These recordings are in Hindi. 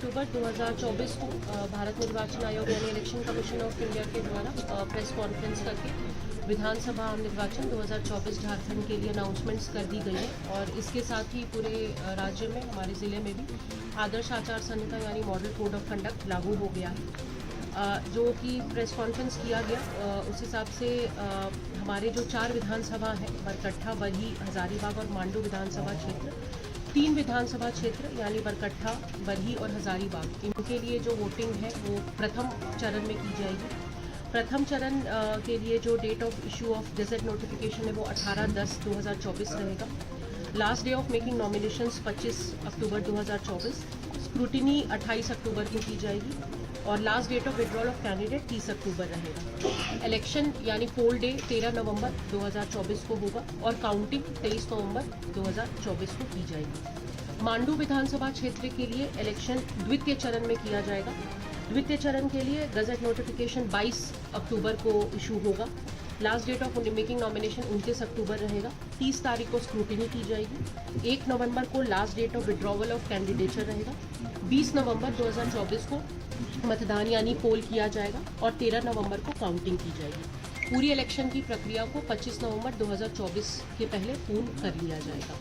अक्टूबर 2024 को भारत निर्वाचन आयोग यानी इलेक्शन कमीशन ऑफ इंडिया के द्वारा प्रेस कॉन्फ्रेंस करके विधानसभा निर्वाचन 2024 झारखंड के लिए अनाउंसमेंट्स कर दी गई है और इसके साथ ही पूरे राज्य में हमारे ज़िले में भी आदर्श आचार संहिता यानी मॉडल कोड ऑफ कंडक्ट लागू हो गया है। जो कि प्रेस कॉन्फ्रेंस किया गया उस हिसाब से हमारे जो 4 विधानसभा हैं बरकट्ठा, बरही, हजारीबाग और मांडू विधानसभा क्षेत्र, 3 विधानसभा क्षेत्र यानी बरकट्ठा, बरही और हजारीबाग, इनके लिए जो वोटिंग है वो प्रथम चरण में की जाएगी। प्रथम चरण के लिए जो date of issue of gazette notification है वो 18/10/2024 रहेगा। Last day of making nominations 25 October 2024, scrutiny 28 अक्टूबर को की जाएगी और last date of withdrawal of candidate 30 अक्टूबर रहेगा। इलेक्शन यानी पोल डे 13 नवंबर 2024 को होगा और काउंटिंग 23 नवंबर 2024 को की जाएगी। मांडू विधानसभा क्षेत्र के लिए इलेक्शन द्वितीय चरण में किया जाएगा। द्वितीय चरण के लिए गज़ेट नोटिफिकेशन 22 अक्टूबर को इशू होगा। Last date of making nomination 29 अक्टूबर रहेगा। 30 तारीख को स्क्रूटिनी की जाएगी। 1 नवंबर को last date of withdrawal of candidature रहेगा। 20 नवंबर 2024 को मतदान यानी पोल किया जाएगा और 13 नवंबर को काउंटिंग की जाएगी। पूरी इलेक्शन की प्रक्रिया को 25 नवंबर 2024 के पहले पूर्ण कर लिया जाएगा।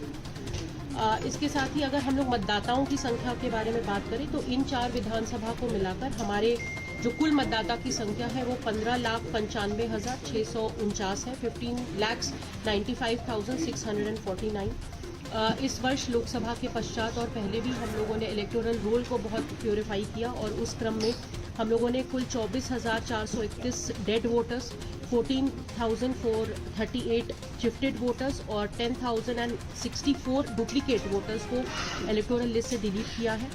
इसके साथ ही अगर हम लोग मतदाताओं की संख्या के बारे में बात करें तो इन 4 विधानसभा को मिलाकर हमारे जो कुल मतदाता की संख्या है वो 15,95,649 है, 15,95,649। इस वर्ष लोकसभा के पश्चात और पहले भी हम लोगों ने इलेक्टोरल रोल को बहुत प्योरीफाई किया और उस क्रम में हम लोगों ने कुल 24,431 डेड वोटर्स, 14,438 शिफ्टेड वोटर्स और 10,064 डुप्लीकेट वोटर्स को इलेक्टोरल लिस्ट से डिलीट किया है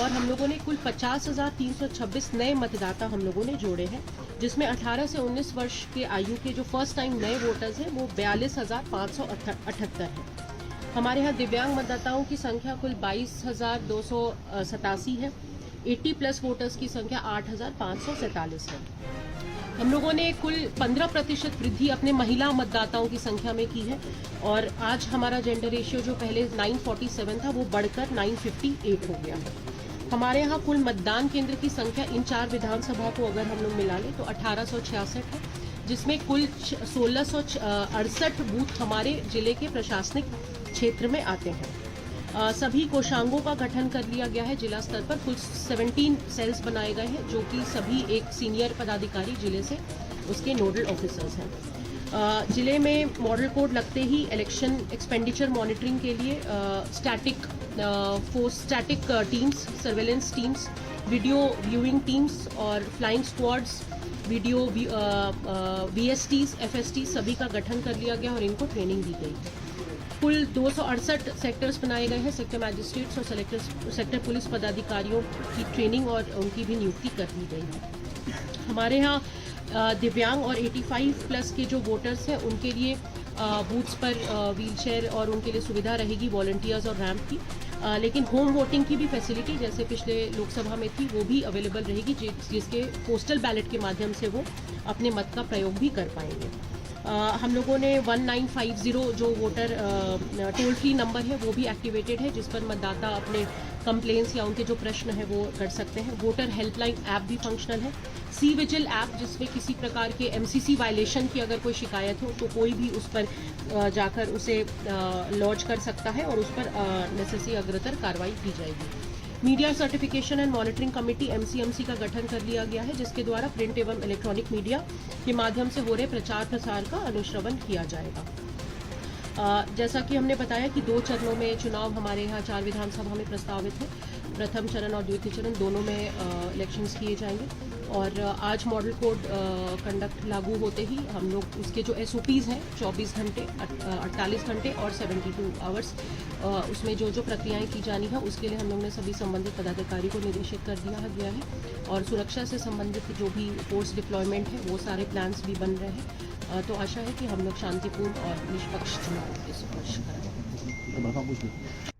और हम लोगों ने कुल 50,326 नए मतदाता हम लोगों ने जोड़े हैं, जिसमें 18 से 19 वर्ष के आयु के जो फर्स्ट टाइम नए वोटर्स हैं वो 42,578 हैं। हमारे यहाँ दिव्यांग मतदाताओं की संख्या कुल 22,287 है। 80+ वोटर्स की संख्या 8,547 है। हम लोगों ने कुल 15% वृद्धि अपने महिला मतदाताओं की संख्या में की है और आज हमारा जेंडर रेशियो जो पहले 947 था वो बढ़कर 958 हो गया है। हमारे यहाँ कुल मतदान केंद्र की संख्या इन 4 विधानसभा को अगर हम लोग मिला लें तो 1866 है, जिसमें कुल 1668 बूथ हमारे जिले के प्रशासनिक क्षेत्र में आते हैं। सभी कोषांगों का गठन कर लिया गया है जिला स्तर पर। कुल 17 सेल्स बनाए गए हैं जो कि सभी एक सीनियर पदाधिकारी जिले से उसके नोडल ऑफिसर्स हैं। जिले में मॉडल कोड लगते ही इलेक्शन एक्सपेंडिचर मॉनिटरिंग के लिए static teams, surveillance teams, video viewing teams और flying squads, video VSTs, FSTs सभी का गठन कर लिया गया और इनको ट्रेनिंग दी गई। कुल 268 सेक्टर्स बनाए गए हैं। सेक्टर मैजिस्ट्रेट्स और सेक्टर पुलिस पदाधिकारियों की ट्रेनिंग और उनकी भी नियुक्ति कर दी गई है। हमारे यहाँ दिव्यांग और 85+ के जो वोटर्स हैं उनके लिए बूथ्स पर व्हीलचेयर और उनके लिए सुविधा रहेगी वॉलंटियर्स और रैंप की, लेकिन होम वोटिंग की भी फैसिलिटी जैसे पिछले लोकसभा में थी वो भी अवेलेबल रहेगी, जिसके पोस्टल बैलेट के माध्यम से वो अपने मत का प्रयोग भी कर पाएंगे। हम लोगों ने 1950 जो वोटर टोल फ्री नंबर है वो भी एक्टिवेटेड है, जिस पर मतदाता अपने कंप्लेंट्स या उनके जो प्रश्न है वो कर सकते हैं। वोटर हेल्पलाइन ऐप भी फंक्शनल है। सी विजिल ऐप, जिसमें किसी प्रकार के MCC वायलेशन की अगर कोई शिकायत हो तो कोई भी उस पर जाकर उसे लॉन्च कर सकता है और उस पर नेसेसरी अग्रतर कार्रवाई की जाएगी। Media certification and monitoring committee MCMC का गठन कर लिया गया है, जिसके द्वारा प्रिंट एवं इलेक्ट्रॉनिक मीडिया के माध्यम से हो रहे प्रचार प्रसार का अनुश्रवण किया जाएगा। जैसा कि हमने बताया कि 2 चरणों में चुनाव हमारे यहाँ 4 विधानसभा में प्रस्तावित है। प्रथम चरण और द्वितीय चरण दोनों में इलेक्शंस किए जाएंगे और आज मॉडल कोड कंडक्ट लागू होते ही हम लोग उसके जो SOPs हैं 24 घंटे, 48 घंटे और 72 आवर्स, उसमें जो प्रक्रियाएं की जानी है उसके लिए हम लोग ने सभी संबंधित पदाधिकारी को निर्देशित कर दिया गया है और सुरक्षा से संबंधित जो भी फोर्स डिप्लॉयमेंट है वो सारे प्लान्स भी बन रहे हैं। तो आशा है कि हम लोग शांतिपूर्ण और निष्पक्ष चुनाव के सुनिश्चित करेंगे।